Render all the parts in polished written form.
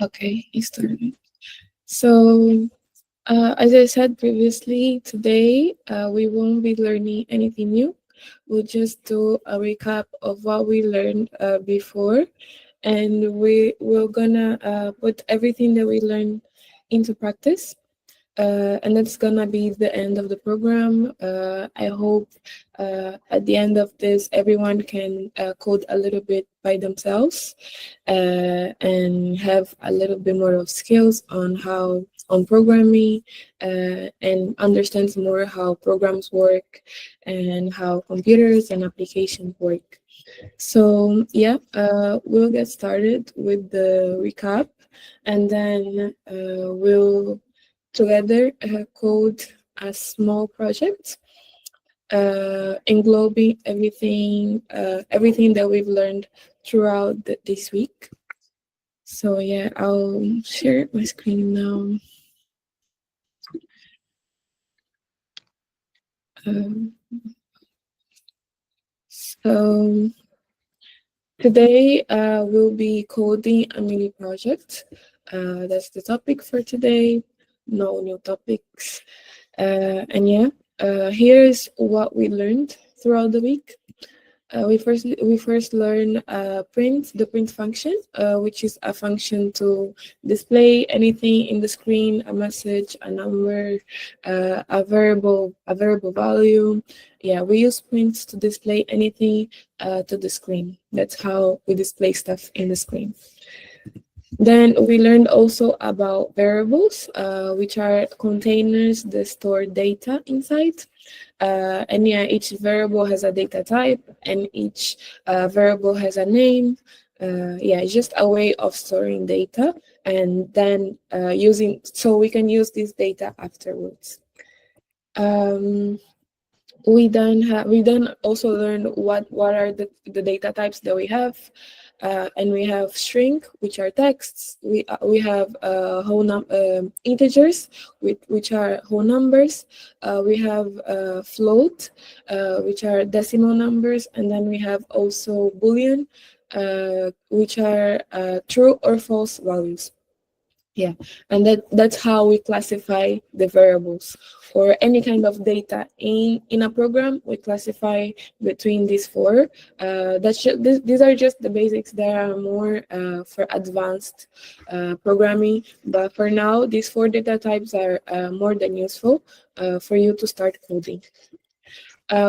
Okay, it started. So, as I said previously, today we won't be learning anything new. We'll just do a recap of what we learned before, and we're gonna put everything that we learned into practice. And that's gonna be the end of the program. I hope at the end of this, everyone can code a little bit by themselves and have a little bit more of skills on how on programming and understands more how programs work and how computers and applications work. So yeah, we'll get started with the recap, and then we'll together code a small project englobing everything that we've learned throughout this week. So yeah, I'll share my screen now. Um, so today we'll be coding a mini project. That's the topic for today. No new topics. And yeah, here's what we learned throughout the week. We first learn the print function, which is a function to display anything in the screen, a message, a number, a variable value. Yeah, we use prints to display anything to the screen. That's how we display stuff in the screen. Then we learned also about variables, which are containers that store data inside. And yeah, each variable has a data type, and each variable has a name. Yeah, it's just a way of storing data, and then so we can use this data afterwards. Um, we then also learned what are the data types that we have, and we have string, which are texts. We have integers, which are whole numbers. We have float, which are decimal numbers, and then we have also boolean, which are true or false values. Yeah, and that's how we classify the variables or any kind of data in a program. We classify between these four. These are just the basics. There are more for advanced programming, but for now, these four data types are more than useful for you to start coding.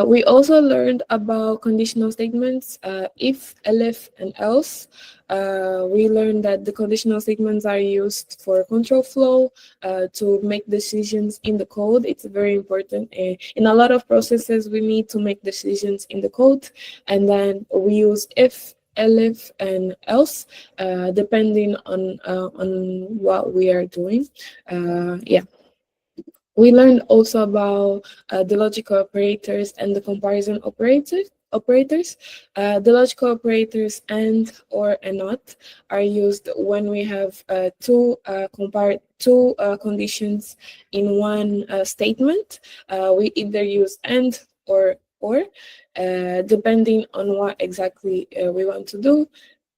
We also learned about conditional statements, if, elif, and else. We learned that the conditional statements are used for control flow to make decisions in the code. It's very important. In a lot of processes, we need to make decisions in the code, and then we use if, elif, and else, depending on what we are doing. Yeah. We learned also about the logical operators and the comparison operators. The logical operators and, or, and not are used when we have two conditions in one statement. We either use and or, depending on what exactly we want to do.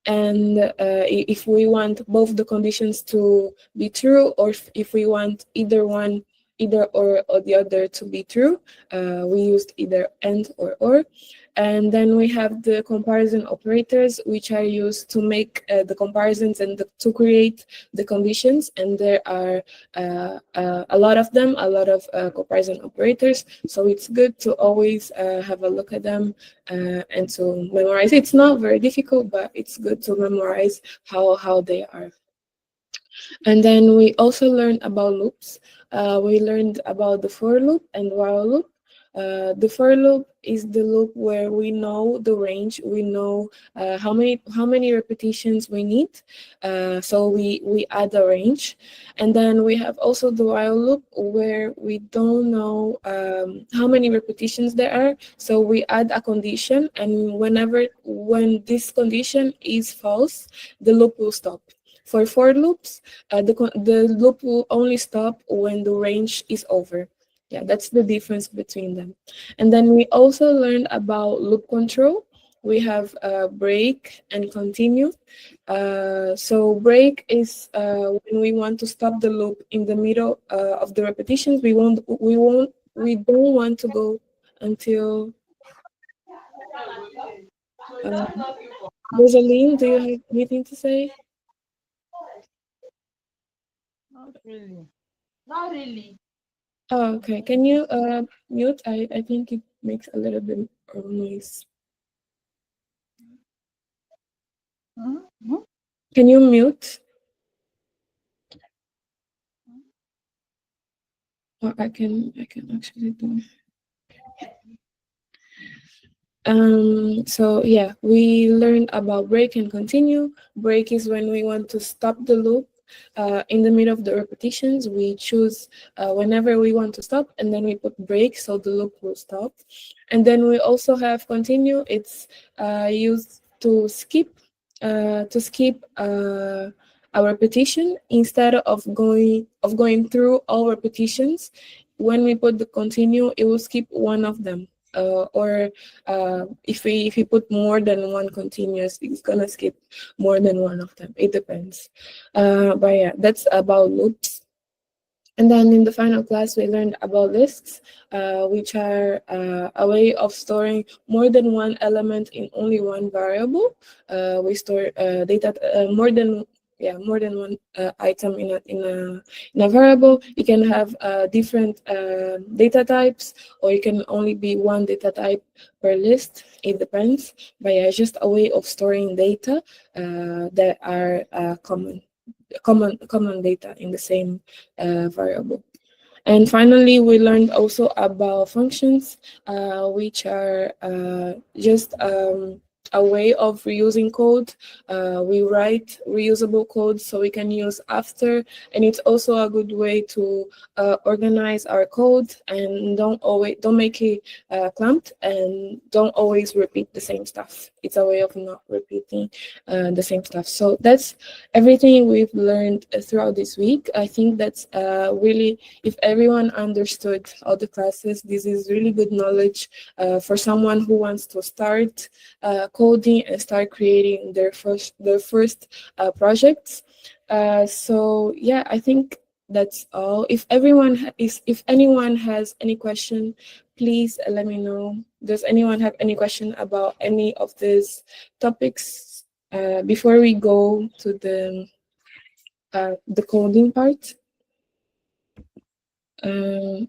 And if we want both the conditions to be true, or if we want either or the other to be true, we used either and or. And then we have the comparison operators, which are used to make the comparisons and to create the conditions. And there are a lot of them, a lot of comparison operators. So it's good to always have a look at them and to memorize. It's not very difficult, but it's good to memorize how they are. And then we also learned about loops. We learned about the for loop and while loop. The for loop is the loop where we know the range, we know how many repetitions we need, so we add a range. And then we have also the while loop where we don't know how many repetitions there are, so we add a condition, and when this condition is false, the loop will stop. For loops, the loop will only stop when the range is over. Yeah, that's the difference between them. And then we also learned about loop control. we have break and continue. So break is when we want to stop the loop in the middle of the repetitions. We don't want to go until. Uh, Rosaline, do you have anything to say? Not really. Not really. Oh, okay. Can you mute? I think it makes a little bit of noise. Mm-hmm. Can you mute? Or I can actually do. So yeah, we learned about break and continue. Break is when we want to stop the loop in the middle of the repetitions. We choose whenever we want to stop, and then we put break so the loop will stop. And then we also have continue. It's used to skip a repetition instead of going through all repetitions. When we put the continue, it will skip one of them. Or if we put more than one continuous, it's gonna skip more than one of them. It depends. But yeah, that's about loops. And then in the final class, we learned about lists, which are a way of storing more than one element in only one variable. We store data more than one item in a variable. You can have different data types, or you can only be one data type per list. It depends. But yeah, it's just a way of storing data that are common data in the same variable. And finally, we learned also about functions, which are just a way of reusing code. We write reusable code so we can use after, and it's also a good way to organize our code and don't make it clumped, and don't always repeat the same stuff. It's a way of not repeating the same stuff. So that's everything we've learned throughout this week. I think that's really, if everyone understood all the classes, this is really good knowledge for someone who wants to start coding and start creating their first projects. So yeah, I think that's all. If anyone has any question, please let me know. Does anyone have any question about any of these topics before we go to the coding part?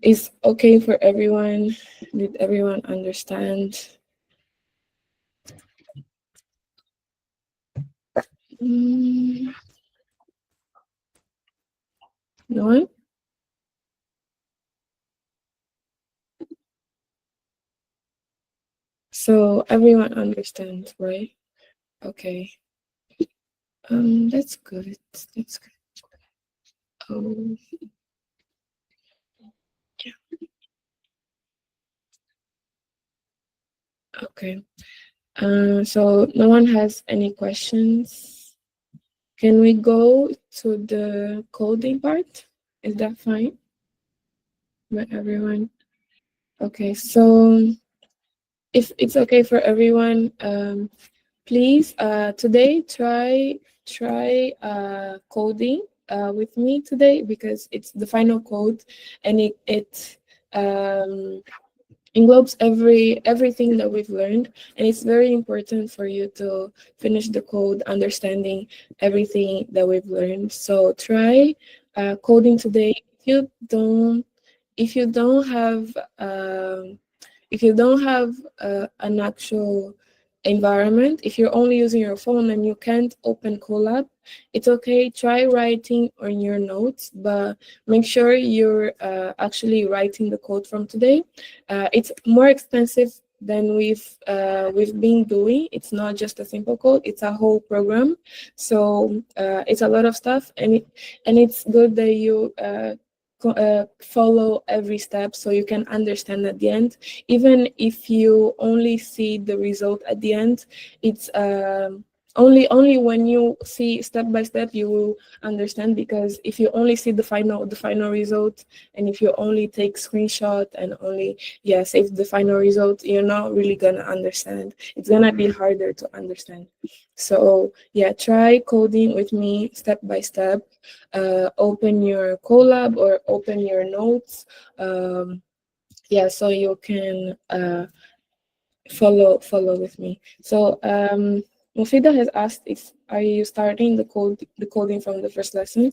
Is okay for everyone? Did everyone understand? Mm, no one? So everyone understands, right? Okay. That's good. That's good. Oh, yeah. Okay. So no one has any questions. Can we go to the coding part? Is that fine with everyone? Okay. So if it's okay for everyone, please today try coding with me today, because it's the final code, and it englobes everything that we've learned, and it's very important for you to finish the code understanding everything that we've learned. So try coding today. If you don't have if you don't have an actual environment, if you're only using your phone and you can't open Colab, it's okay. Try writing on your notes, but make sure you're actually writing the code from today. It's more expensive than we've been doing. It's not just a simple code; it's a whole program. So it's a lot of stuff, and it's good that you follow every step so you can understand at the end. Even if you only see the result at the end, it's only when you see step by step you will understand, because if you only see the final result, and if you only take screenshot and only save the final result, you're not really gonna understand. It's gonna be harder to understand. So try coding with me step by step. Open your collab or open your notes. So you can follow with me. So Mufida has asked, if are you starting the coding from the first lesson?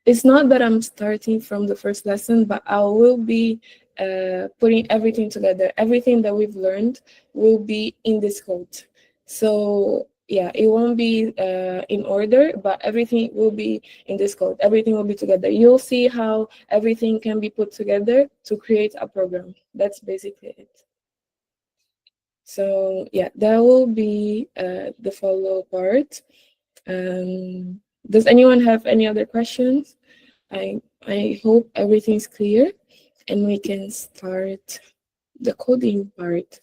It's not that I'm starting from the first lesson, but I will be putting everything together. Everything that we've learned will be in this code. So it won't be in order, but everything will be in this code. Everything will be together. You'll see how everything can be put together to create a program. That's basically it. So that will be the follow part. Does anyone have any other questions? I hope everything's clear, and we can start the coding part.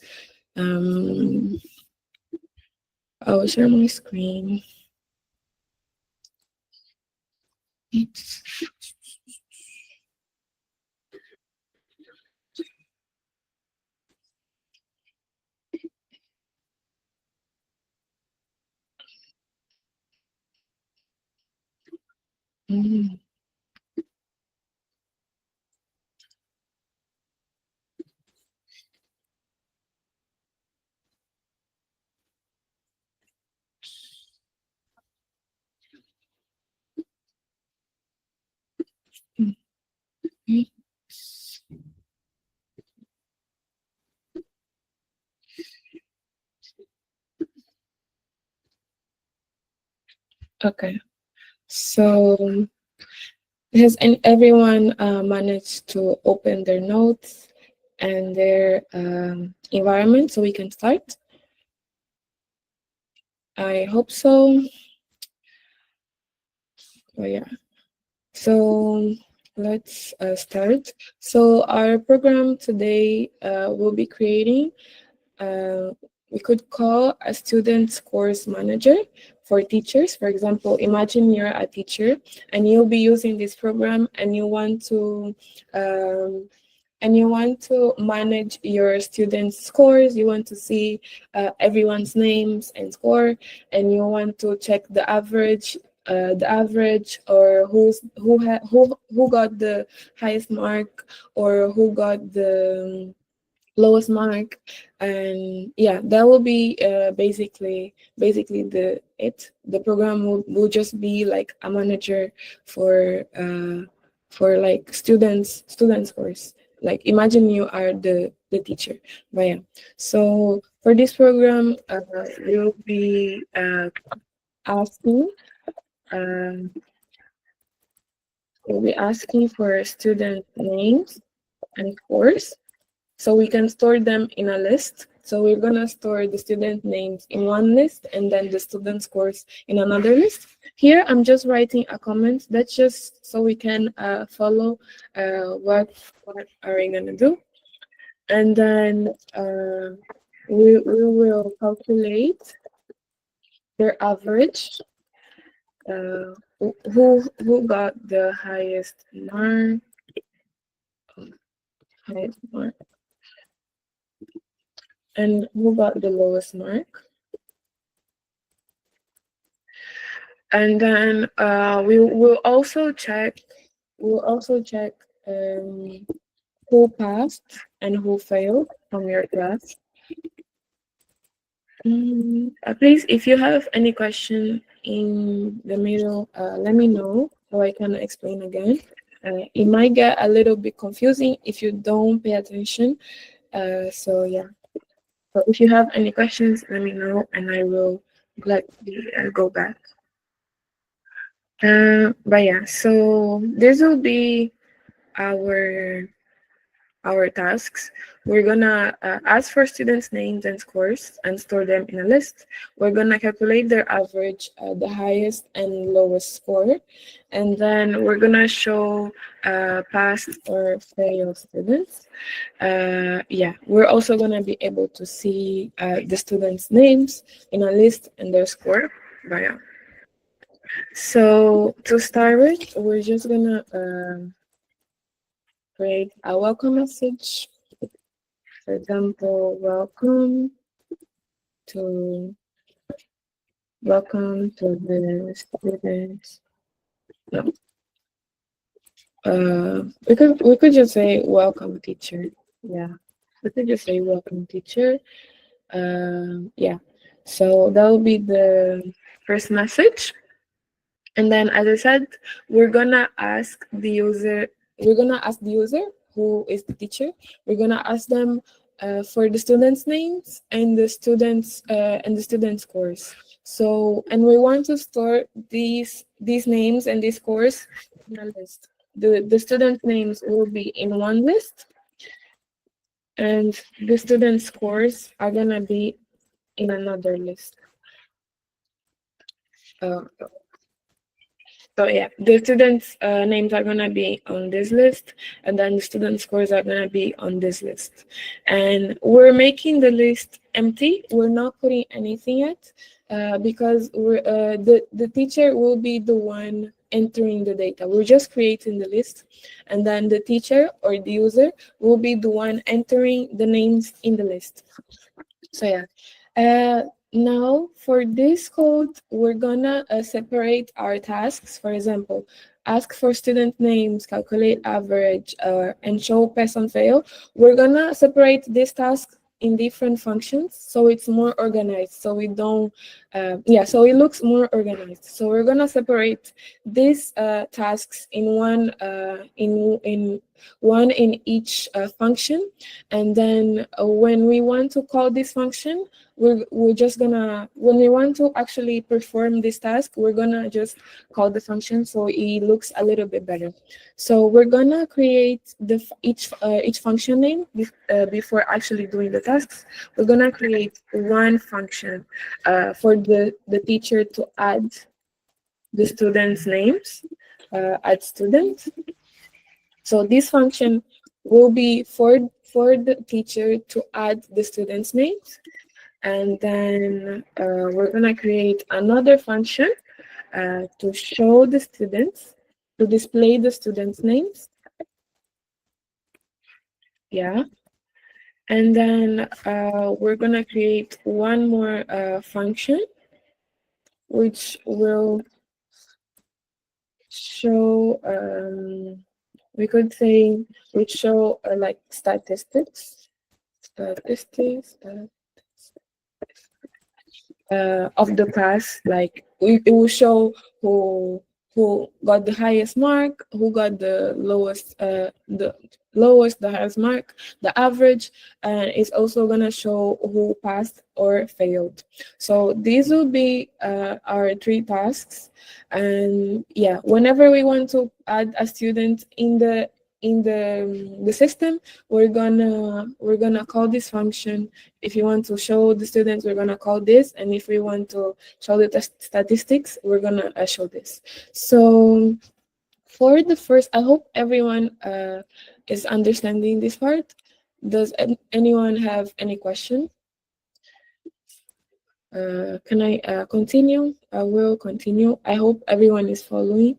I'll share my screen. Mm, mm, mm. Okay, so has everyone managed to open their notes and their environment so we can start? I hope so. Oh, yeah. So let's start. So our program today will be creating, uh, we could call a student course manager for teachers. For example, imagine you're a teacher and you'll be using this program, um, and you want to manage your students' scores. You want to see everyone's names and score, and you want to check the average, or who got the highest mark, or who got the lowest mark. And that will be basically the program will just be like a manager for like students course. Like imagine you are the teacher. But so for this program we'll be asking um we'll be asking for student names and course, so we can store them in a list. So we're gonna store the student names in one list and then the student scores in another list. Here I'm just writing a comment. That's just so we can follow what are we gonna do. And then we will calculate their average. Who got the highest mark, and who got the lowest mark. And then we'll also check who passed and who failed from your class. Please, if you have any question in the middle, let me know so I can explain again. It might get a little bit confusing if you don't pay attention. So if you have any questions, let me know and I will gladly go back. But so this will be our our tasks. We're gonna ask for students' names and scores and store them in a list. We're gonna calculate their average, the highest and lowest score, and then we're gonna show past or fail students. Yeah, we're also gonna be able to see the students' names in a list and their score. But yeah. So to start with, we're just gonna create a welcome message. For example, to welcome to the students. No, we could just say welcome teacher. Yeah, we could just say welcome teacher. Yeah. So that will be the first message. And then, as I said, we're gonna ask the user. We're gonna ask the user who is the teacher. We're gonna ask them for the students' names and the student scores. So, and we want to store these names and these scores in a list. The student names will be in one list, and the student scores are gonna be in another list. Uh, So yeah, the students' names are gonna be on this list, and then the student scores are gonna be on this list. And we're making the list empty. We're not putting anything yet, because the teacher will be the one entering the data. We're just creating the list, and then the teacher or the user will be the one entering the names in the list. So yeah. Now for this code, we're gonna separate our tasks. For example, ask for student names, calculate average, and show pass and fail. We're gonna separate this task in different functions so it's more organized. So we don't, yeah, so it looks more organized. So we're gonna separate these tasks in one in each function, and then when we want to call this function, we're just gonna, when we want to actually perform this task, we're gonna just call the function so it looks a little bit better. So we're gonna create each function name before actually doing the tasks. We're gonna create one function for the teacher to add the students' names, add student. So this function will be for the teacher to add the students' names. And then we're gonna create another function to show the students, to display the students' names. Yeah. And then we're gonna create one more function which will show, we could say, which show like statistics of the class. Like it will show who got the highest mark, who got the highest mark, the average, and it's also gonna show who passed or failed. So these will be our three tasks. And yeah, whenever we want to add a student in the system, we're gonna call this function. If you want to show the students, we're gonna call this, and if we want to show the statistics, we're gonna show this. So for the first, I hope everyone is understanding this part. Does anyone have any question? Can I continue? I will continue. I hope everyone is following.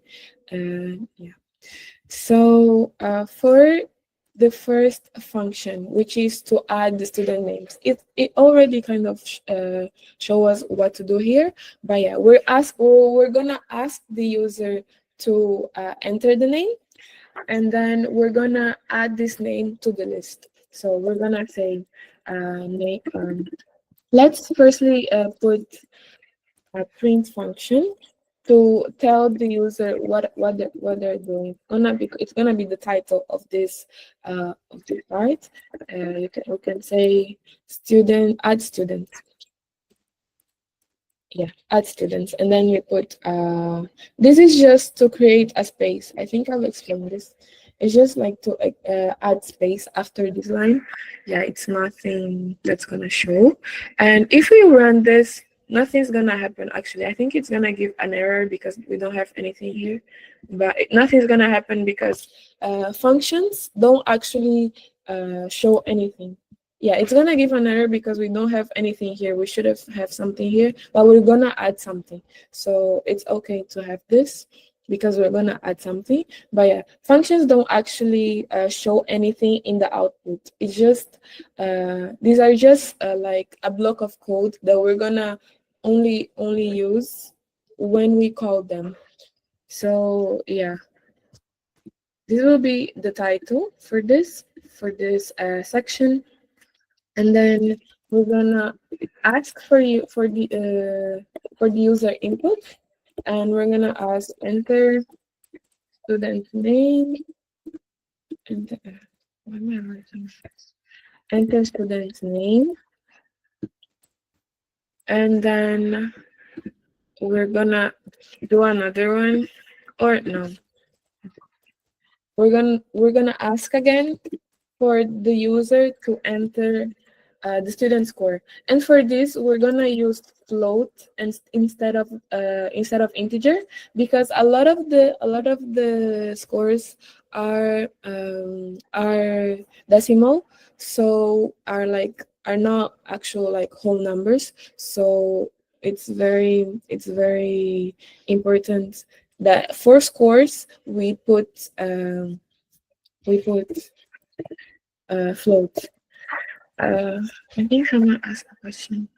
Yeah. So for the first function, which is to add the student names, it already kind of show us what to do here. But yeah, we're gonna ask the user to enter the name, and then we're gonna add this name to the list. So we're gonna say name. Let's firstly put a print function to tell the user what they're doing. It's gonna be the title of this part. We can say student, add student. Yeah, add students, and then we put this is just to create a space. I think I'll explain this It's just like to add space after this line. Yeah, it's nothing that's gonna show. And if we run this, nothing's gonna happen. Actually, I think it's gonna give an error because we don't have anything here. But nothing's gonna happen because functions don't actually show anything. Yeah, it's gonna give an error because we don't have anything here. We should have something here, but we're gonna add something. So it's okay to have this because we're gonna add something. But yeah, functions don't actually show anything in the output. It's just these are just like a block of code that we're gonna only use when we call them. So yeah, this will be the title for this section, and then we're gonna ask for the user input, and we're gonna ask enter student name, enter why am I writing this? Enter student's name, and then we're gonna do another one, or no, we're gonna ask again for the user to enter the student score. And for this, we're gonna use float and instead of integer, because a lot of the scores are decimal, so are not actual like whole numbers. So it's very important that for scores we put float. Uh, I think someone asked a question.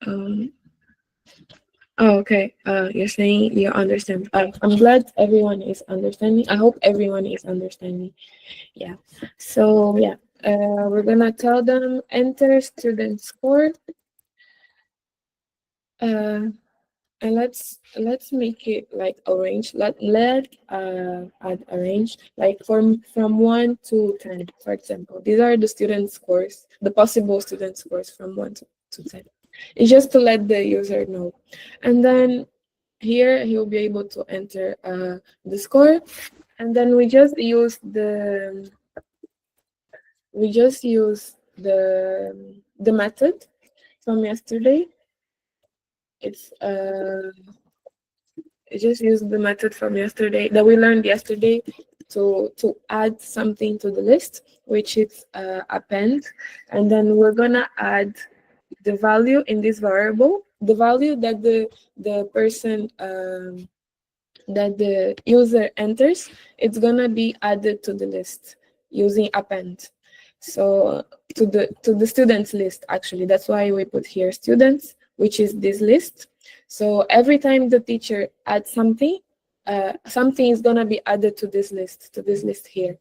Um, oh, okay. You're saying you understand. I'm glad everyone is understanding. I hope everyone is understanding. Yeah. So yeah, we're gonna tell them enter student score. Uh, and let's make it like a range. Let add a range like from 1 to 10, for example. These are the student scores, the possible student scores from 1 to 10. It's just to let the user know, and then here he'll be able to enter the score, and then we just use the method from yesterday. It's just use the method from yesterday that we learned yesterday to add something to the list, which is append, and then we're gonna add the value in this variable, the value that the person that the user enters, it's gonna be added to the list using append. So to the students list, actually, that's why we put here students, which is this list. So every time the teacher adds something, something is gonna be added to this list here.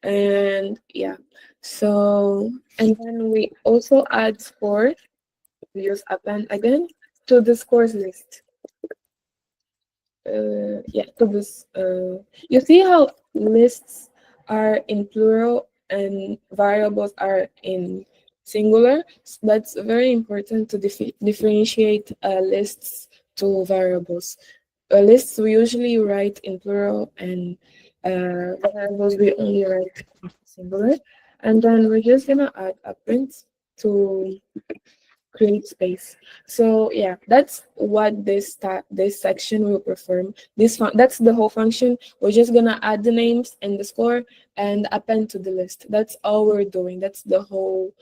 And yeah, so and then we also add score, we use append again to the scores list. Yeah, to this you see how lists are in plural and variables are in singular. That's very important to differentiate lists to variables. Lists we usually write in plural, and variables we only write in singular. And then we're just gonna add a print to create space. So yeah, that's what this section will perform. That's the whole function. We're just gonna add the names and the score and append to the list. That's all we're doing. That's the whole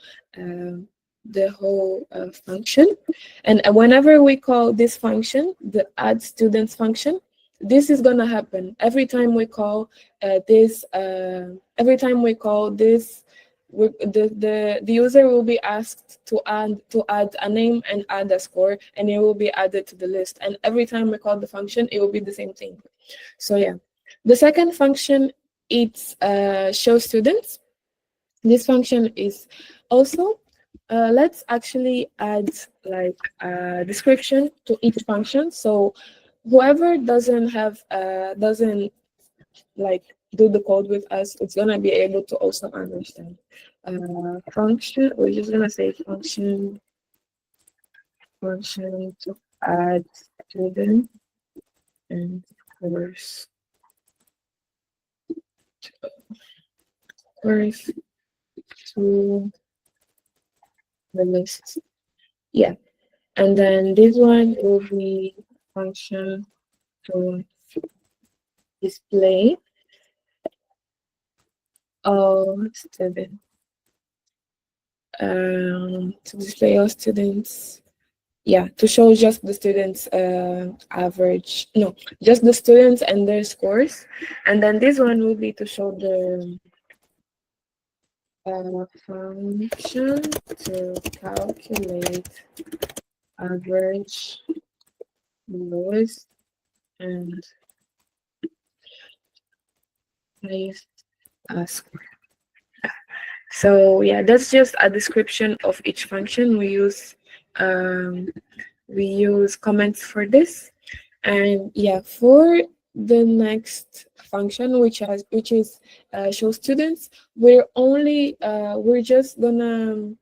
function. And whenever we call this function, the add students function, this is gonna happen every time we call this. Every time we call this, the user will be asked to add a name and add a score, and it will be added to the list. And every time we call the function, it will be the same thing. So yeah, the second function, it's show students. This function is also let's actually add like a description to each function. So whoever doesn't like do the code with us, it's gonna be able to also understand. Function, we're just gonna say function to add student and course. First to the list. Yeah. And then this one will be function to display all students. To display all students. Yeah, to show just the students average. No, just the students and their scores. And then this one will be to show the function to calculate average, lowest, and highest score. So yeah, that's just a description of each function. Um, we use comments for this, and yeah, for the next function, which is show students, we're just gonna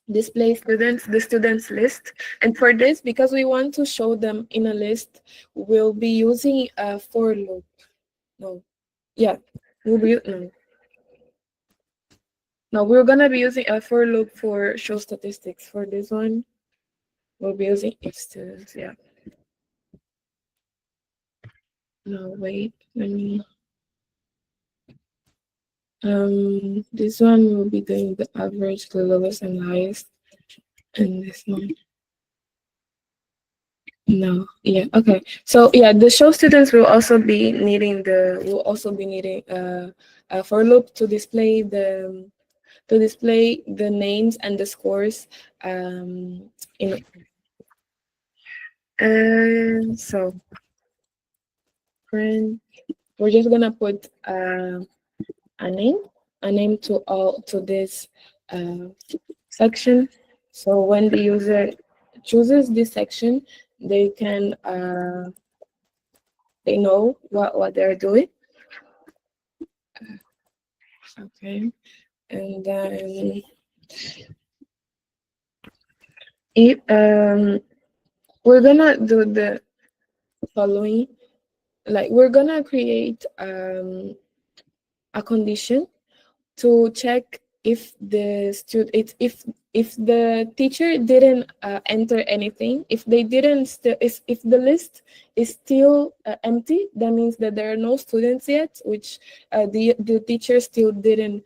display the students list. And for this, because we want to show them in a list, we'll be using a for loop. No, yeah, we'll be no. No, we're gonna be using a for loop for show statistics. For this one, we'll be using if students. Yeah. No, wait. Let me. This one will be doing the average, the lowest, and highest, and this one. No, yeah, okay. So yeah, the show students will also be needing a for loop to display the names and the scores in so print. We're just gonna put a name to this section. So when the user chooses this section, they can they know what they're doing. Okay, and then if we're gonna do the following, like we're gonna create a condition to check if the student if the teacher didn't enter anything, if they didn't if the list is still empty, that means that there are no students yet, which the teacher still didn't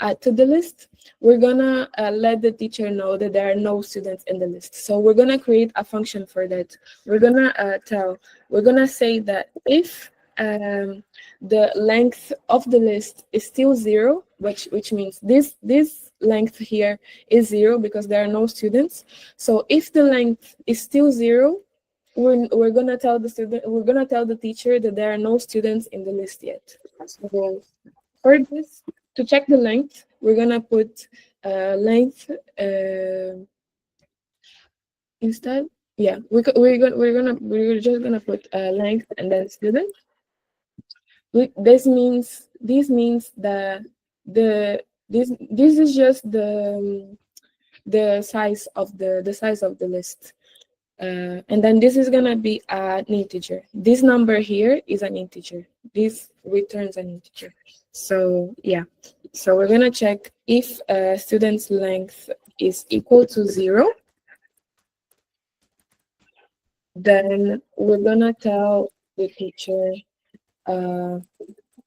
add to the list. We're gonna let the teacher know that there are no students in the list. So we're gonna create a function for that. We're gonna say that if the length of the list is still 0, which means this length here is 0 because there are no students. So if the length is still 0, we're gonna tell the teacher that there are no students in the list yet. So for this, to check the length, we're gonna put length instead. Yeah, we're just gonna put length and then student. This means that this is just the size of the list, and then this is gonna be an integer. This number here is an integer. This returns an integer. So yeah, so we're gonna check if student's length is equal to 0. Then we're gonna tell the teacher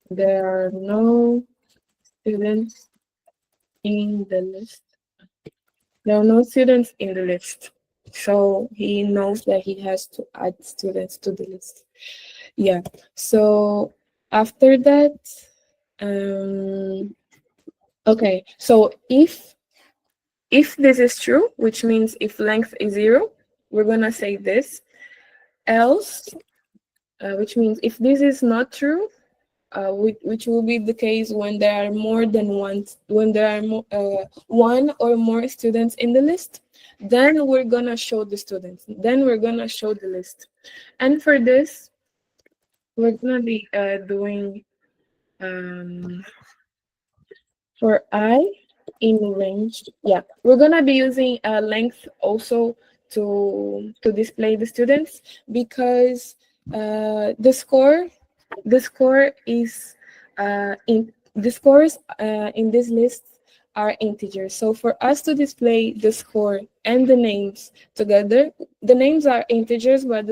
there are no students in the list. There are no students in the list. So he knows that he has to add students to the list. Yeah. So after that, okay. So if this is true, which means if length is 0, we're gonna say this. Else, which means if this is not true, which will be the case when there are one or more students in the list, then we're gonna show the students. Then we're gonna show the list. And for this, we're gonna be doing for I in range. Yeah, we're gonna be using length also to display the students, because the score is in the scores in this list are integers. So for us to display the score and the names together, the names are integers, but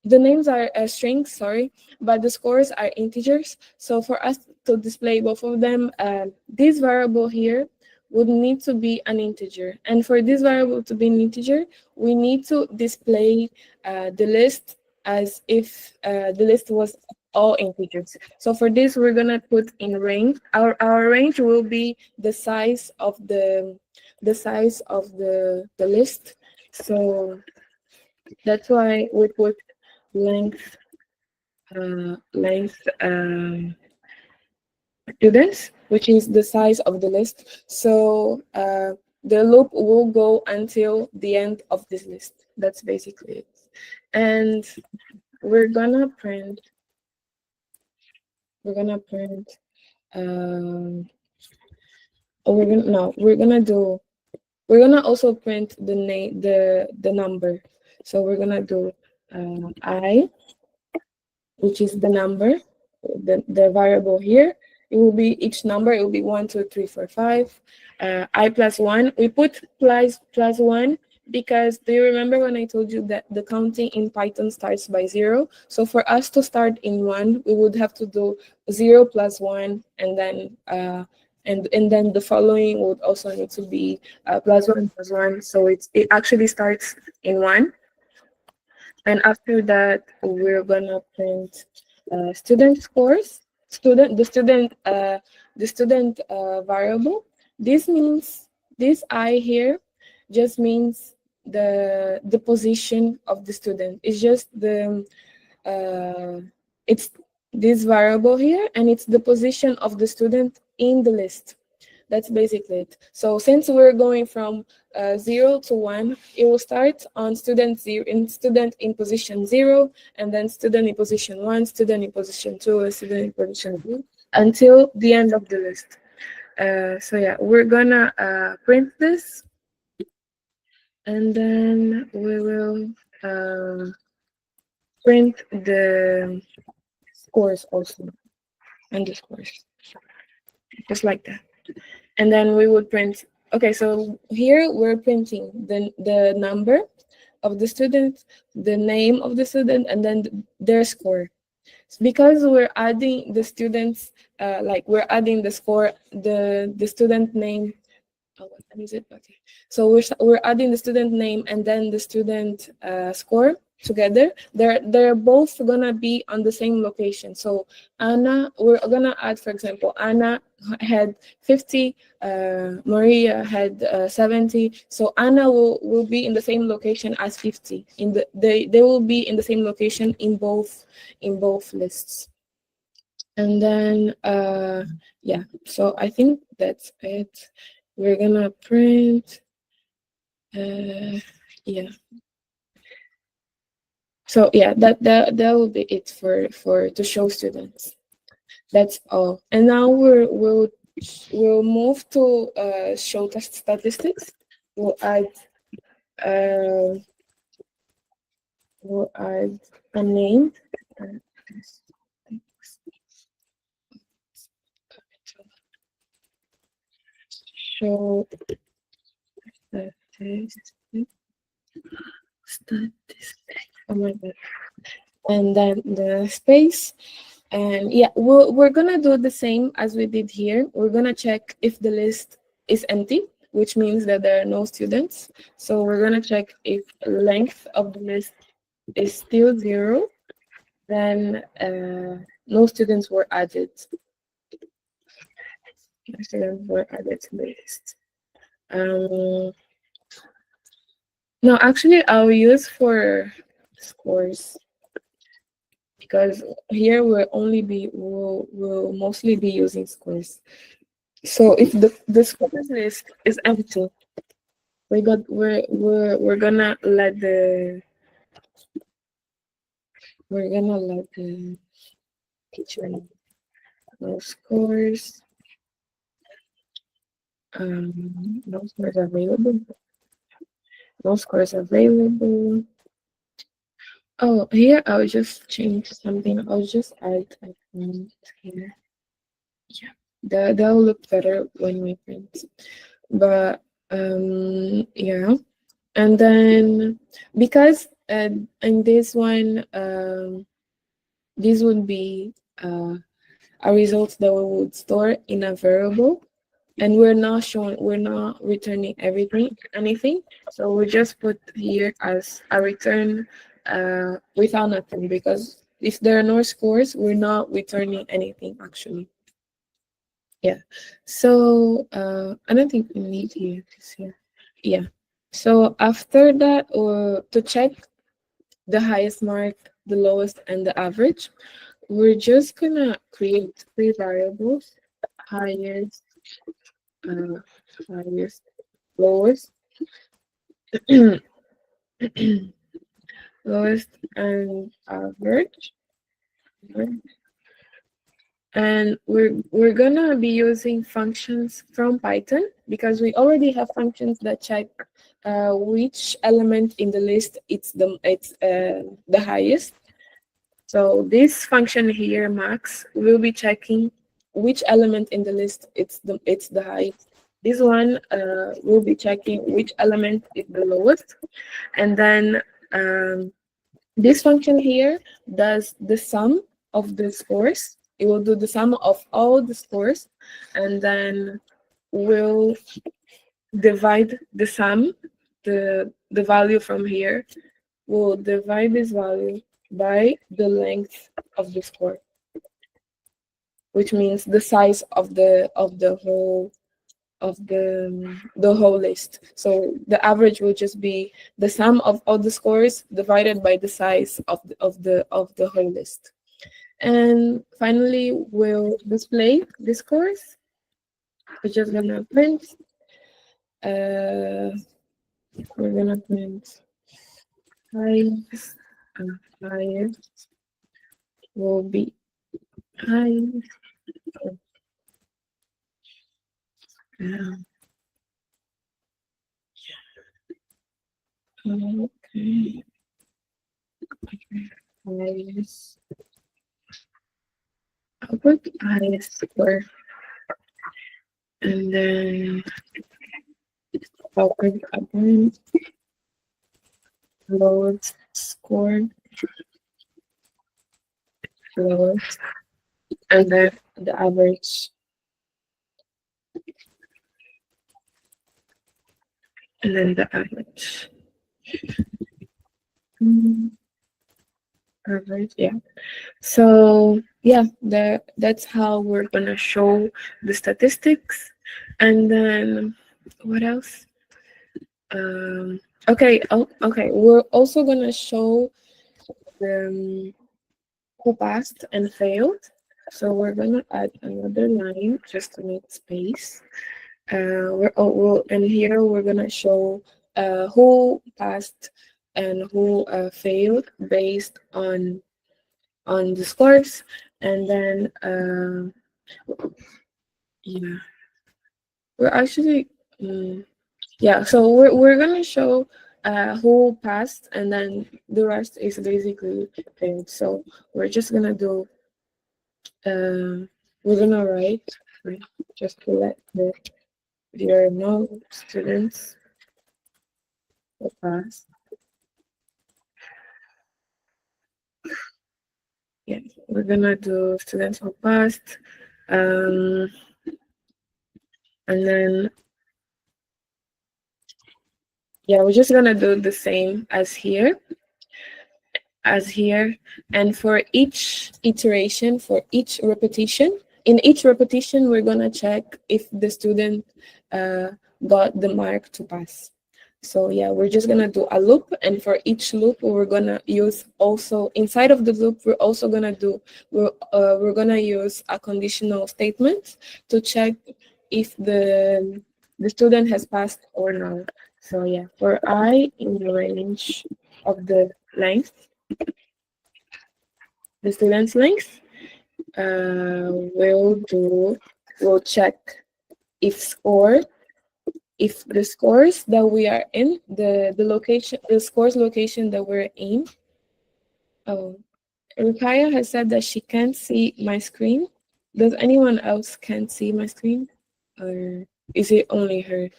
the names are strings, sorry, but the scores are integers. So for us to display both of them, this variable here would need to be an integer. And for this variable to be an integer, we need to display the list as if the list was all integers. So for this, we're gonna put in range. Our range will be the size of the list. So that's why we put length length students, which is the size of the list. So the loop will go until the end of this list. That's basically it. And we're gonna print. We're gonna print. Oh, we're gonna no. We're gonna do. We're gonna also print the name, the number. So we're gonna do I, which is the number, the variable here. It will be each number, it will be 1, 2, 3, 4, 5. I plus 1. We put plus 1 because do you remember when I told you that the counting in Python starts by 0? So for us to start in 1, we would have to do 0 plus 1, and then and then the following would also need to be plus 1 plus 1. So it actually starts in 1. And after that, we're gonna print student scores, the student variable. This means this I here just means the position of the student. It's just it's this variable here, and it's the position of the student in the list. That's basically it. So since we're going from 0 to 1, it will start on student in position 0, and then student in position 1, student in position 2, and student in position 3, until the end of the list. So yeah, we're gonna print this, and then we will print the scores also, and the scores, just like that. And then we would print. Okay, so here we're printing the number of the student, the name of the student, and then their score. Because we're adding the students, like we're adding the score, the student name. Oh, what time is it? Okay. So we're adding the student name and then the student score together. They're both gonna be on the same location. So Anna, we're gonna add, for example, Anna had 50, Maria had 70. So Anna will be in the same location as 50. They will be in the same location in both lists. And then yeah, so I think that's it. We're gonna print yeah. So yeah, that will be it for to show students. That's all. And now we'll move to show statistics. We'll add uh we'll add a name. Show statistics. Oh my god. And then the space. And yeah, we're gonna do the same as we did here. We're gonna check if the list is empty, which means that there are no students. So we're gonna check if length of the list is still 0, then no students were added. No students were added to the list. No, actually, I'll use for scores, because here we'll mostly be using scores. So if the scores list is empty, we're gonna let the teacher know. No scores. No scores available. No scores available. Oh, here I'll just change something. I'll just add a comment here. Yeah, that will look better when we print. But yeah, and then because in this one this would be a result that we would store in a variable, and we're not returning anything, so we just put here as a return without nothing, because if there are no scores, we're not returning anything actually. Yeah. So I don't think we need here this here. Yeah. So after that, or to check the highest mark, the lowest, and the average, we're just gonna create three variables: highest, uh, highest, lowest, lowest, and average. And we're gonna be using functions from Python, because we already have functions that check which element in the list it's the highest. So this function here, max, will be checking which element in the list it's the highest. This one will be checking which element is the lowest, and then um, this function here does the sum of the scores. It will do the sum of all the scores, and then will divide the sum, the value from here, will divide this value by the length of the score, which means the size of the whole list. So the average will just be the sum of all the scores divided by the size of the whole list. And finally, we'll display the scores. We're just gonna print. Uh, we're gonna print highest, and highest will be highest. Uh, okay, highest. I'll put highest score, and then I'll print again lowest score, lowest, and then the average, and then the average. Mm, Average, yeah. So yeah, that's how we're gonna show the statistics, and then what else? Okay. Oh, okay. We're also gonna show the who passed and failed. So we're gonna add another line just to make space. And here we're gonna show who passed and who failed based on the scores, and then yeah, we're actually yeah. So we're gonna show who passed, and then the rest is basically failed. So we're just gonna do we're gonna write, right, just to let the viewer know students who passed. Yeah, we're gonna do students who passed, um, and then yeah, we're just gonna do the same as here, and for each iteration, for each repetition, in each repetition, we're gonna check if the student uh, got the mark to pass. So yeah, we're just gonna do a loop, and for each loop, we're gonna use also inside of the loop, we're gonna use a conditional statement to check if the student has passed or not. So yeah, for I in the range of the length, the student's length, we'll check if score if the scores that we are in, the scores location that we're in. Oh, Rukaya has said that she can't see my screen. Does anyone else can see my screen, or is it only her?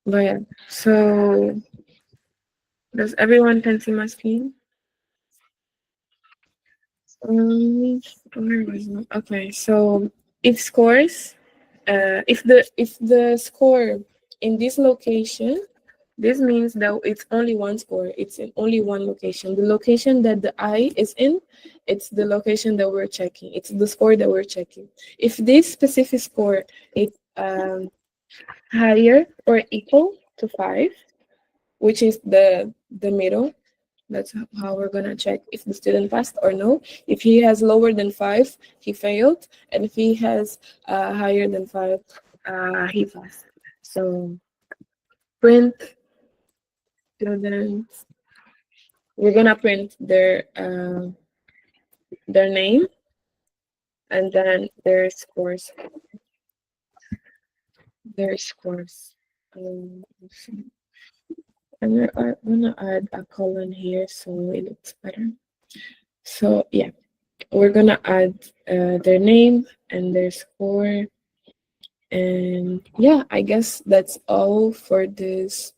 But yeah, so does everyone can see my screen? Where was it? Okay, so if scores, if the score in this location, this means that it's only one score. It's in only one location. The location that the eye is in, it's the location that we're checking. It's the score that we're checking. If this specific score is higher or equal to 5, which is the middle, that's how we're gonna check if the student passed or no. If he has lower than 5, he failed, and if he has higher than 5, he passed. So print students. We're gonna print their name and then their scores. Their scores. Let's see. And we're gonna add a colon here so it looks better. So yeah, we're gonna add their name and their score. And yeah, I guess that's all for this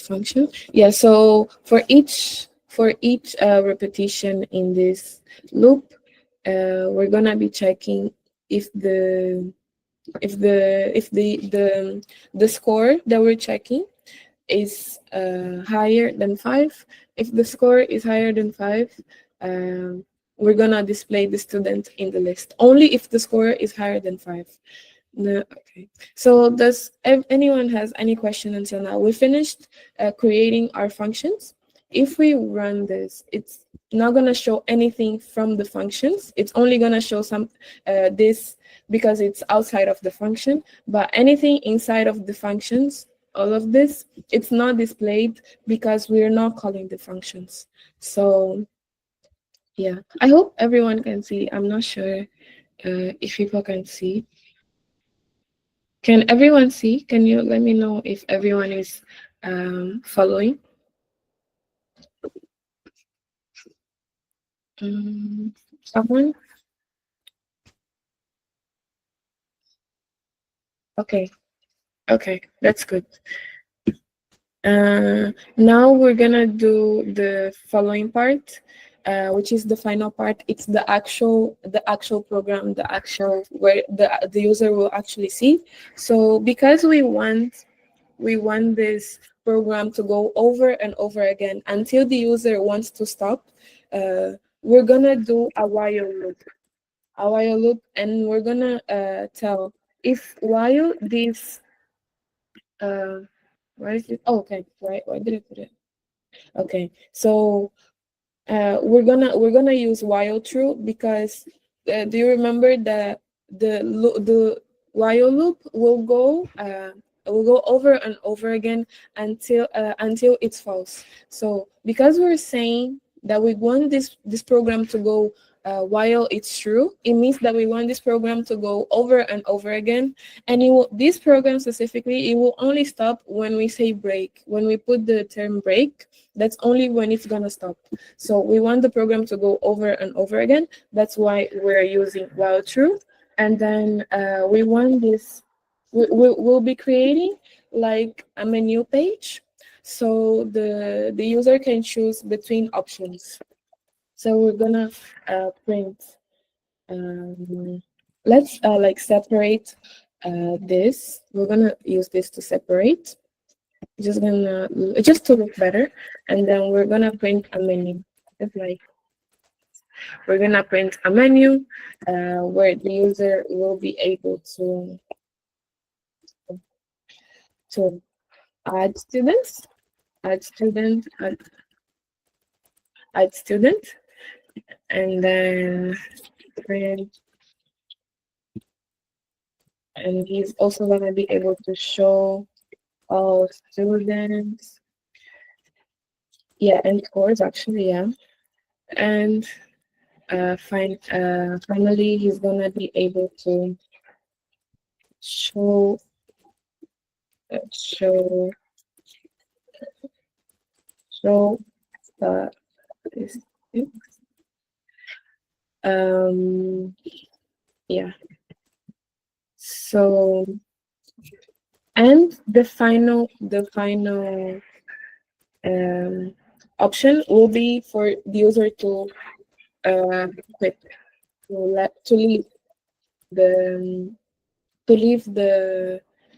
function. Yeah, so for each repetition in this loop, we're gonna be checking if the score that we're checking is higher than 5. If the score is higher than 5, we're gonna display the student in the list. Only if the score is higher than 5. No, okay. So does anyone has any question until now? We finished creating our functions. If we run this, it's not gonna show anything from the functions. It's only gonna show some this because it's outside of the function. But anything inside of the functions, all of this, it's not displayed because we're not calling the functions. So yeah, I hope everyone can see. I'm not sure if people can see. Can everyone see? Can you let me know if everyone is following? Someone? Okay. Okay, that's good. Now we're gonna do the following part, which is the final part. It's the actual program, the actual where the user will actually see. So because we want this program to go over and over again until the user wants to stop. We're gonna do a while loop, and we're gonna tell if while this uh, where is it? Oh, okay, right. Where did I put it? Okay, so we're gonna use while true because do you remember that the while loop will go over and over again until it's false. So because we're saying that we want this program to go while it's true, it means that we want this program to go over and over again. And this program specifically, it will only stop when we say break. When we put the term break, that's only when it's gonna stop. So we want the program to go over and over again. That's why we're using while true. And then we want this, we'll be creating like a menu page. So the user can choose between options. So we're gonna print, let's like separate this. We're gonna use this to separate. Just to look better, and then we're gonna print a menu. Just like we're gonna print a menu where the user will be able to add students, add student, add student, and then print. And he's also gonna be able to show all students. Yeah, and scores actually, yeah. And finally, he's gonna be able to show show show the statistics. Um, yeah. So, and the final um, option will be for the user to quit, to leave the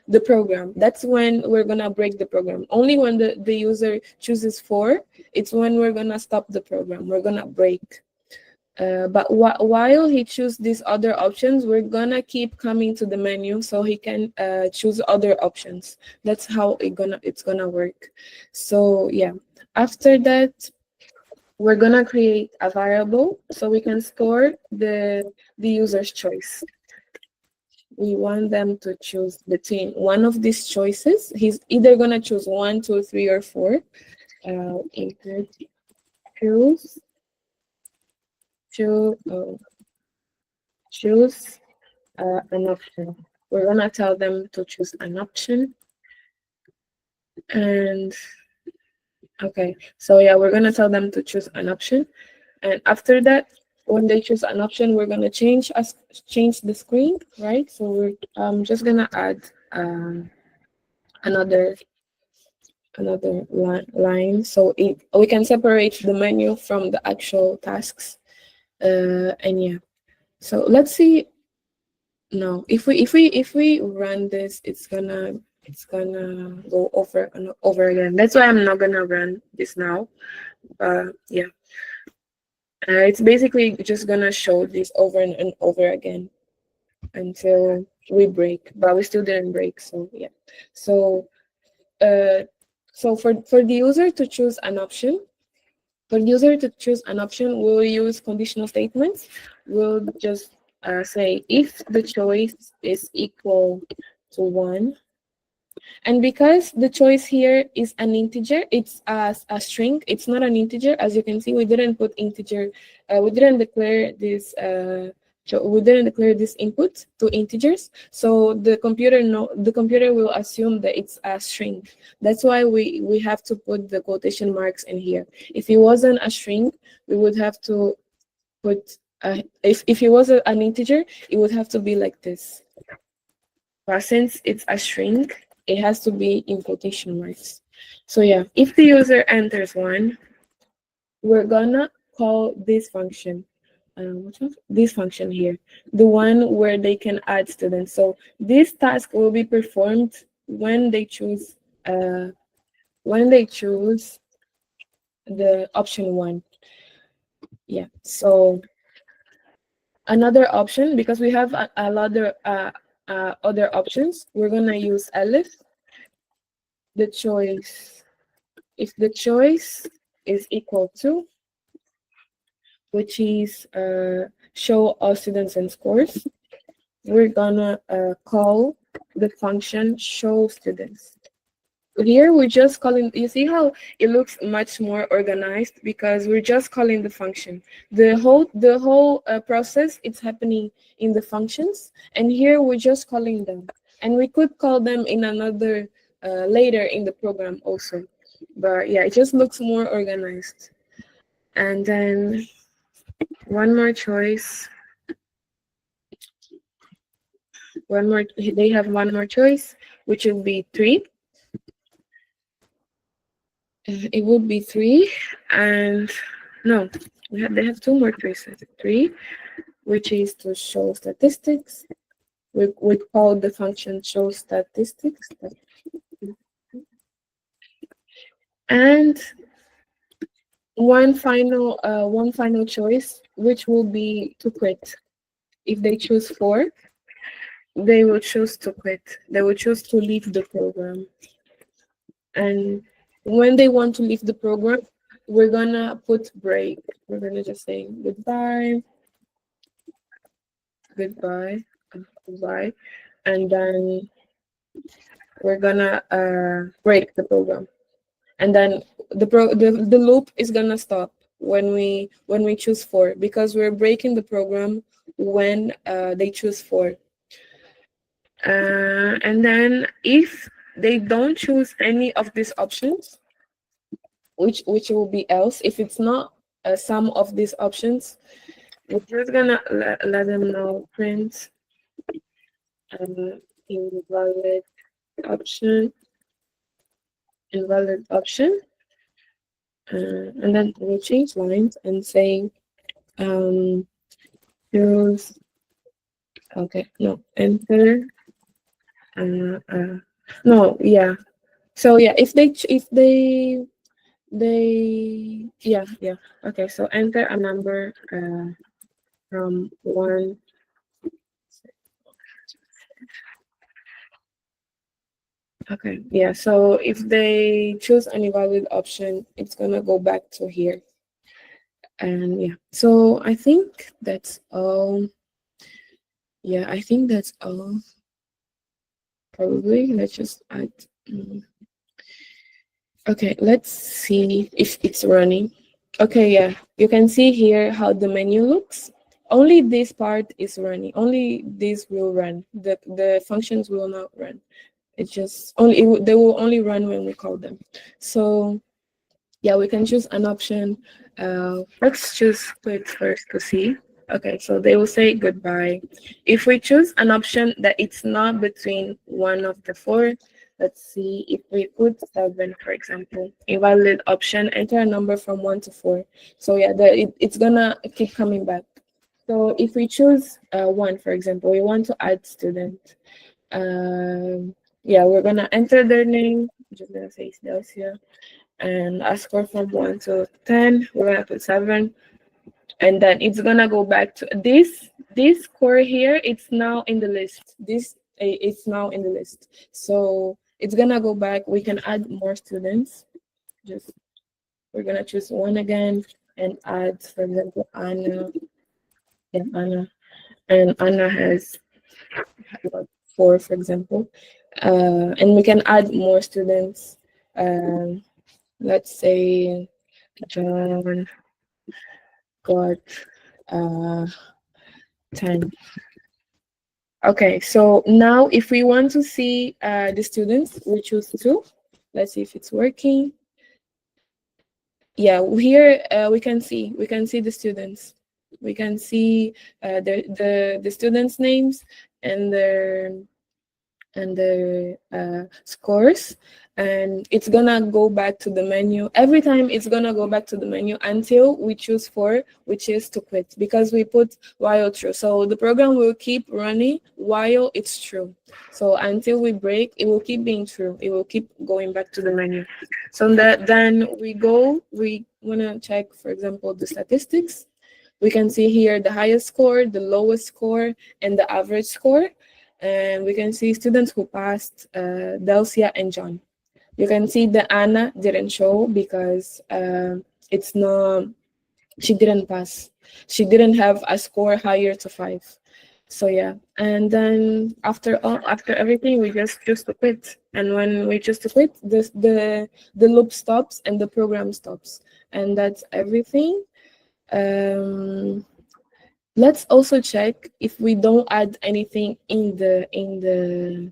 the program. That's when we're gonna break the program. Only when the user chooses for, it's when we're gonna stop the program. We're gonna break. But while he chooses these other options, we're gonna keep coming to the menu so he can choose other options. That's how it's gonna work. So yeah, after that, we're gonna create a variable so we can store the user's choice. We want them to choose between one of these choices. He's either gonna choose 1, 2, 3, or 4. Input choose choose choose an option. We're gonna tell them to choose an option. And okay, so yeah, we're gonna tell them to choose an option. And after that, when they choose an option, we're gonna change the screen, right? So we're just gonna add another line so we can separate the menu from the actual tasks. And yeah, so let's see. No, if we run this, it's gonna go over and over again. That's why I'm not gonna run this now. Yeah, it's basically just gonna show this over and over again until we break. But we still didn't break, so yeah. So for the user to choose an option, we'll use conditional statements. We'll just say if the choice is equal to 1. And because the choice here is an integer, it's a string, it's not an integer. As you can see, we didn't put integer, we didn't declare this. We didn't declare this input to integers, so the computer will assume that it's a string. That's why we have to put the quotation marks in here. If it wasn't a string, we would have to put if it was an integer, it would have to be like this. But since it's a string, it has to be in quotation marks. So yeah, if the user enters 1, we're gonna call this function. This function here, the one where they can add students. So this task will be performed when they choose the option 1. Yeah. So another option, because we have a lot of other options, we're gonna use elif. The choice, if the choice is equal to, which is show all students and scores, we're gonna call the function show students. Here we're just calling, you see how it looks much more organized because we're just calling the function. The whole process it's happening in the functions, and here we're just calling them. And we could call them in another later in the program also. But yeah, it just looks more organized. And then one more choice. They have one more choice, which would be 3. It would be 3, and no, they have two more choices. 3, which is to show statistics. We call the function show statistics. And one final choice, which will be to quit. If they choose 4, they will choose to quit. They will choose to leave the program. And when they want to leave the program, we're gonna put break. We're gonna just say goodbye, goodbye, goodbye, and then we're gonna break the program. And then the loop is gonna stop when we choose 4, because we're breaking the program when they choose 4. And then if they don't choose any of these options, which will be else, if it's not some of these options, we're just gonna let them know print uh, invalid option, invalid option, and then we'll change lines and say choose. Okay, no, enter. Uh, uh, no, yeah. So yeah, if they yeah. Okay, so enter a number from one. Okay, yeah. So if they choose an invalid option, it's gonna go back to here. And yeah, so I think that's all. Yeah, I think that's all. Probably. Let's just add. mm, Okay, let's see if it's running. Okay, yeah, you can see here how the menu looks. Only this part is running. Only this will run. The functions will not run. It's just only they will only run when we call them. So yeah, we can choose an option. Let's choose quit first to see. Okay, so they will say goodbye. If we choose an option that it's not between one of the four, let's see, if we put 7, for example, invalid option, enter a number from 1 to 4. So yeah, it's gonna keep coming back. So if we choose 1, for example, we want to add student. Yeah, we're gonna enter their name. I'm just gonna say Delcia and a score from 1 to 10. We're gonna put 7, and then it's gonna go back to this score here. It's now in the list. This it's now in the list. So it's gonna go back. We can add more students. Just we're gonna choose one again and add, for example, Anna and Anna, and Anna has about 4, for example. And we can add more students. Um, let's say John got uh 10. Okay, so now if we want to see the students, we choose 2. Let's see if it's working. Yeah, here we can see the students. We can see the students' names and the scores, and it's gonna go back to the menu every time. It's gonna go back to the menu until we choose 4, which is to quit, because we put while true. So the program will keep running while it's true. So until we break, it will keep being true. It will keep going back to the menu. So that then we want to check, for example, the statistics. We can see here the highest score, the lowest score, and the average score. And we can see students who passed, Delcia and John. You can see the Anna didn't show because it's not, she didn't pass. She didn't have a score higher to 5. So yeah, and then after everything, we just choose to quit. And when we choose to quit, the loop stops and the program stops, and that's everything. Um, let's also check if we don't add anything in the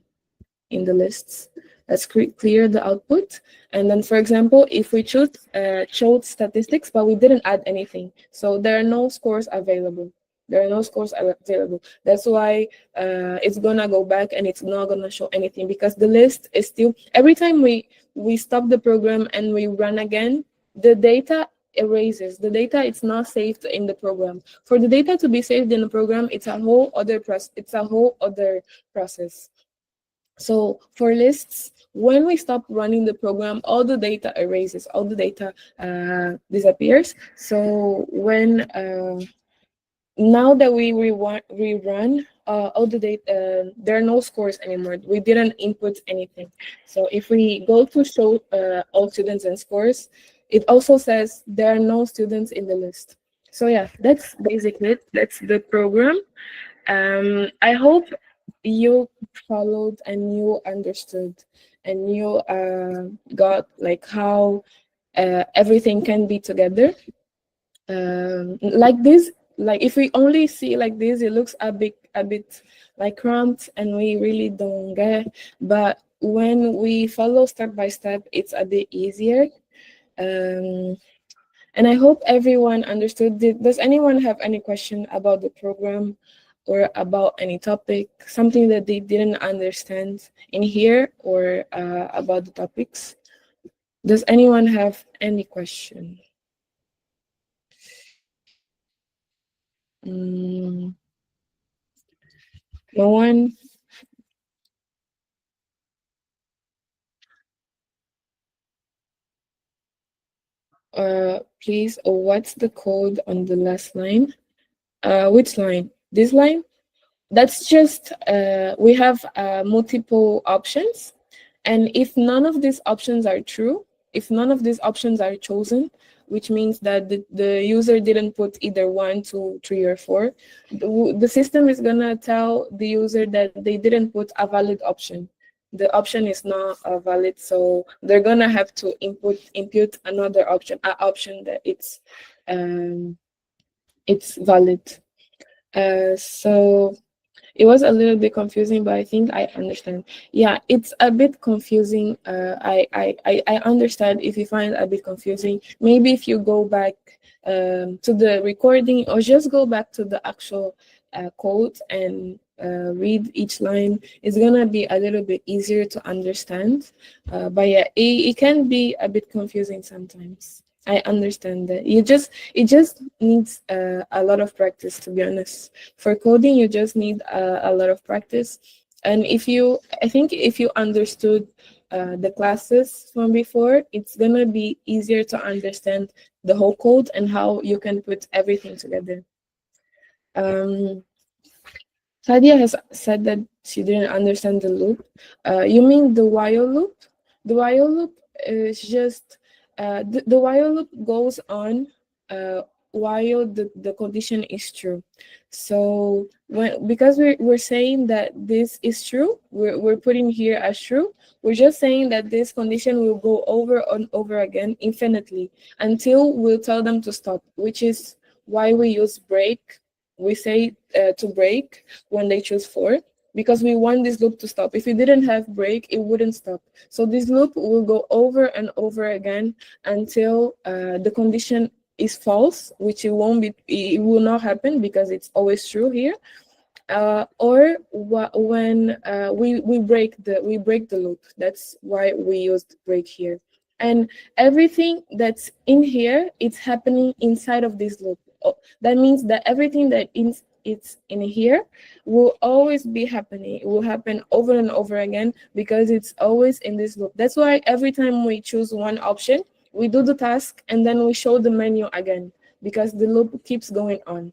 lists. Let's clear the output. And then, for example, if we showed statistics, but we didn't add anything, so there are no scores available. There are no scores available. That's why it's gonna go back and it's not gonna show anything, because the list is still, every time we stop the program and we run again, the data erases. The data it's not saved in the program. For the data to be saved in the program, it's a whole other process. So for lists, when we stop running the program, all the data erases, all the data disappears. So when now that we rerun, all the data, there are no scores anymore. We didn't input anything. So if we go to show all students and scores, it also says there are no students in the list. So yeah, that's basically it. That's the program. I hope you followed and you understood and you got like how everything can be together. Like this, like if we only see like this, it looks a bit like cramped and we really don't get. But when we follow step by step, it's a bit easier. Um, And I hope everyone understood. Does anyone have any question about the program or about any topic, something that they didn't understand in here or about the topics? Does anyone have any question? Mm, no one? Please, what's the code on the last line? Which line? This line? That's just, we have multiple options. And if none of these options are true, if none of these options are chosen, which means that the user didn't put either 1, 2, 3, or 4, the system is gonna tell the user that they didn't put a valid option. The option is not valid, so they're gonna have to input another option, an option that it's valid. So it was a little bit confusing, but I think I understand. Yeah, it's a bit confusing. I understand if you find it a bit confusing. Maybe if you go back to the recording or just go back to the actual code and read each line, it's gonna be a little bit easier to understand. But yeah, it can be a bit confusing sometimes. I understand that. It just needs a lot of practice, to be honest. For coding, you just need a lot of practice. And I think if you understood the classes from before, it's gonna be easier to understand the whole code and how you can put everything together. Um, Sadia has said that she didn't understand the loop. You mean the while loop? The while loop is just the while loop goes on while the condition is true. So because we're saying that this is true, we're putting here as true. We're just saying that this condition will go over and over again infinitely until we'll tell them to stop, which is why we use break. We say to break when they choose 4 because we want this loop to stop. If we didn't have break, it wouldn't stop. So this loop will go over and over again until the condition is false, which it will not happen because it's always true here. Or when we break the loop. That's why we used break here. And everything that's in here, it's happening inside of this loop. That means that everything that it's in here will always be happening. It will happen over and over again because it's always in this loop. That's why every time we choose one option, we do the task and then we show the menu again because the loop keeps going on.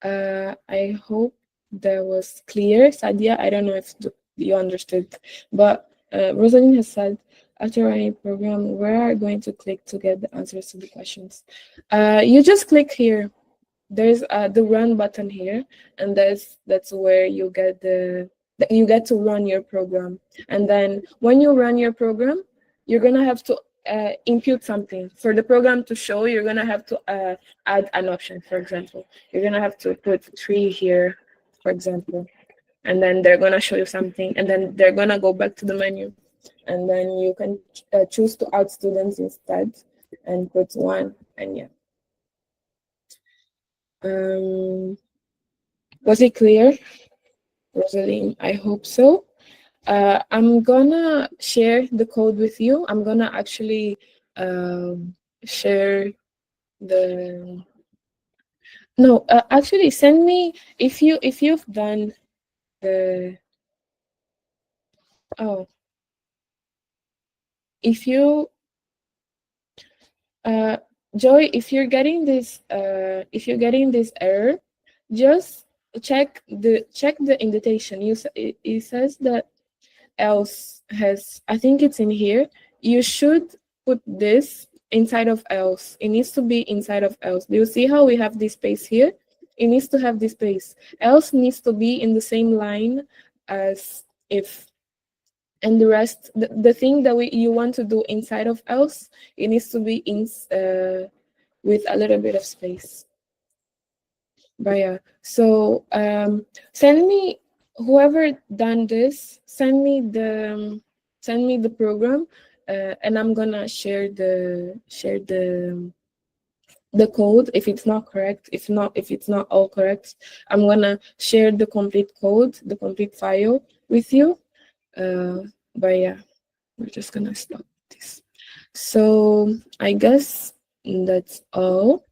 I hope that was clear, Sadia. I don't know if you understood, but Rosalind has said, after running program, where are you going to click to get the answers to the questions? You just click here. There's the run button here, and that's where you get to run your program. And then when you run your program, you're gonna have to input something for the program to show. You're gonna have to add an option. For example, you're gonna have to put 3 here, for example, and then they're gonna show you something, and then they're gonna go back to the menu, and then you can choose to add students instead and put 1, and yeah. Was it clear, Rosaline? I hope so. I'm gonna share the code with you. I'm gonna actually share the. No, actually, send me if you've done the. Oh, if you uh Joy, if you're getting this error, just check the indentation. It says that else has, I think it's in here. You should put this inside of else. It needs to be inside of else. Do you see how we have this space here? It needs to have this space. Else needs to be in the same line as if. And the rest, the thing that you want to do inside of else, it needs to be with a little bit of space. But yeah, so send me, whoever done this, send me the program and I'm gonna share the code if it's not correct. If it's not all correct, I'm gonna share the complete code, the complete file with you. uh but yeah, we're just gonna stop this. So I guess that's all.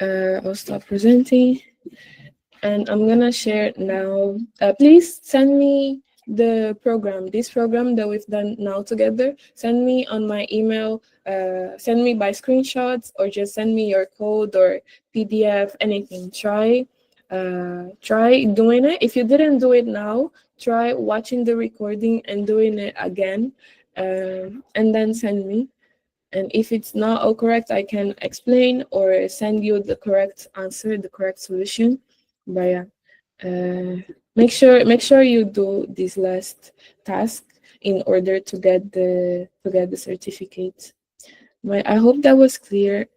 I'll stop presenting. And I'm gonna share now. Please send me this program that we've done now together. Send me on my email. Send me by screenshots, or just send me your code or PDF, anything. Try doing it. If you didn't do it now, try watching the recording and doing it again, and then send me. And if it's not all correct, I can explain or send you the correct answer, the correct solution. But yeah, make sure you do this last task in order to get the certificate. But I hope that was clear.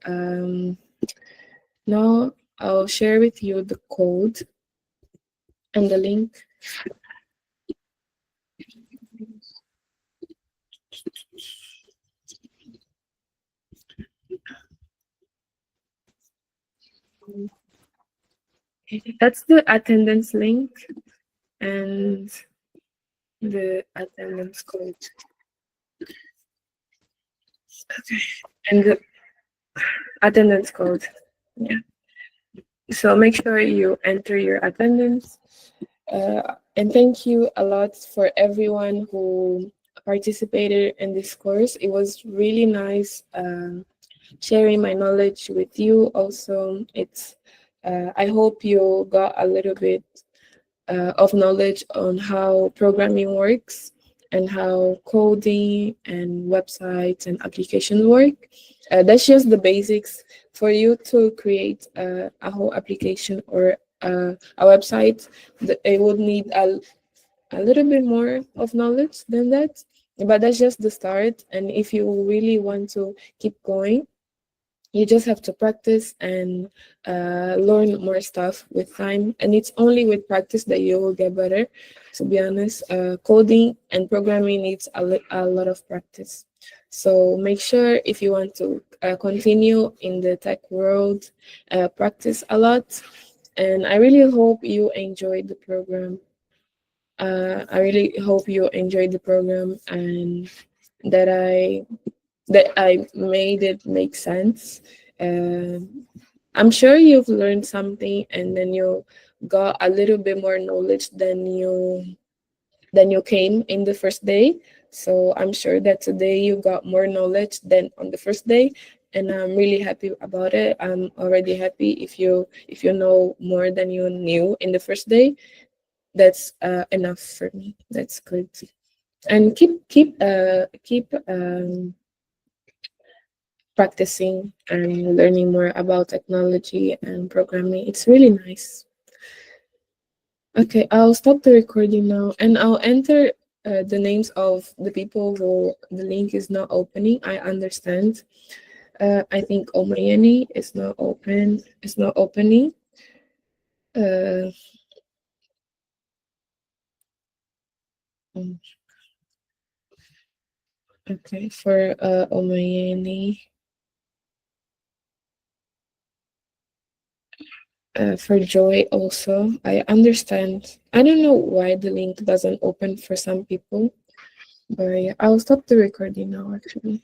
Now I'll share with you the code and the link. That's the attendance link and the attendance code. Okay, and the attendance code. Yeah. So make sure you enter your attendance. And thank you a lot for everyone who participated in this course. It was really nice sharing my knowledge with you. Also, I hope you got a little bit of knowledge on how programming works and how coding and websites and applications work. That's just the basics for you to create a whole application or a website. It would need a little bit more of knowledge than that, but that's just the start. And if you really want to keep going, you just have to practice and learn more stuff with time, and it's only with practice that you will get better. To be honest, coding and programming needs a lot of practice. So make sure, if you want to continue in the tech world, practice a lot. And I really hope you enjoyed the program. I really hope you enjoyed the program, and that I made it make sense. I'm sure you've learned something, and then you got a little bit more knowledge than you came in the first day. So I'm sure that today you got more knowledge than on the first day, and I'm really happy about it. I'm already happy if you know more than you knew in the first day. That's enough for me. That's good. And keep practicing and learning more about technology and programming. It's really nice. Okay, I'll stop the recording now, and I'll enter the names of the people who the link is not opening. I understand. I think Omayeni is not open. It's not opening. Uh, um, okay, for Omayeni. For Joy also, I understand. I don't know why the link doesn't open for some people, but yeah, I'll stop the recording now actually.